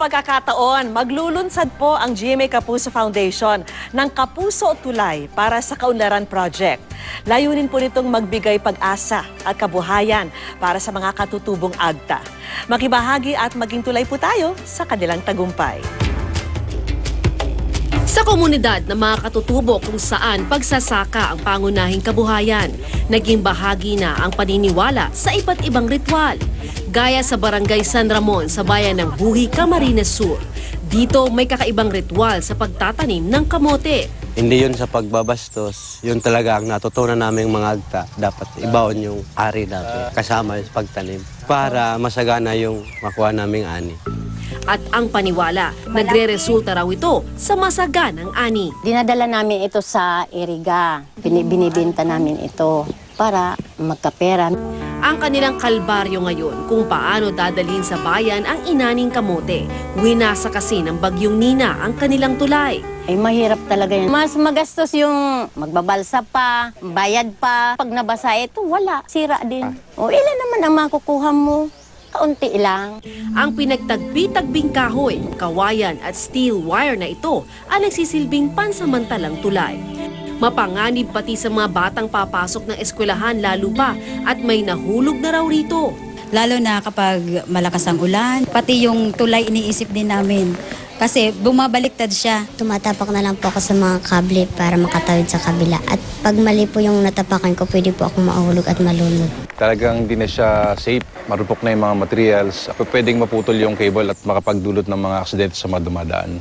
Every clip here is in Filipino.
pagkakataon, maglulunsad po ang GMA Kapuso Foundation ng Kapuso Tulay para sa Kaunlaran Project. Layunin po nitong magbigay pag-asa at kabuhayan para sa mga katutubong agta. Makibahagi at maging tulay po tayo sa kanilang tagumpay. Sa komunidad ng mga katutubo kung saan pagsasaka ang pangunahing kabuhayan, naging bahagi na ang paniniwala sa iba't ibang ritual. Gaya sa Barangay San Ramon sa bayan ng Buhi, Camarines Sur. Dito may kakaibang ritual sa pagtatanim ng kamote. Hindi yun sa pagbabastos, yun talaga ang natutunan naming mga agta. Dapat ibaon yung ari natin kasama sa pagtanim para masagana yung makuha naming ani. At ang paniwala, nagre-resulta raw ito sa masaganang ani. Dinadala namin ito sa Iriga. Binibenta namin ito para magkapera. Ang kanilang kalbaryo ngayon kung paano dadalhin sa bayan ang inaning kamote. Winasa kasi ng bagyong Nina ang kanilang tulay. Ay mahirap talaga yan. Mas magastos yung magbabalsa pa, bayad pa. Pag nabasa ito, wala. Sira din. O ilan naman ang makukuha mo? Kaunti lang. Ang pinagtagpi-tagbing kahoy, kawayan at steel wire na ito ang nagsisilbing pansamantalang tulay. Mapanganib pati sa mga batang papasok ng eskwelahan lalo pa at may nahulog na raw rito. Lalo na kapag malakas ang ulan, pati yung tulay iniisip din namin. Kasi bumabaliktad siya. Tumatapak na lang po ako sa mga kable para makatawid sa kabila. At pag mali po yung natapakan ko, pwede po akong mahulog at malunod. Talagang hindi na siya safe, marupok na yung mga materials. Pwedeng maputol yung cable at makapagdulot ng mga aksidente sa mga dumadaan.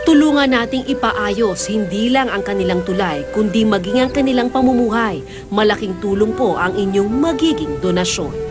Tulungan nating ipaayos hindi lang ang kanilang tulay, kundi maging ang kanilang pamumuhay. Malaking tulong po ang inyong magiging donasyon.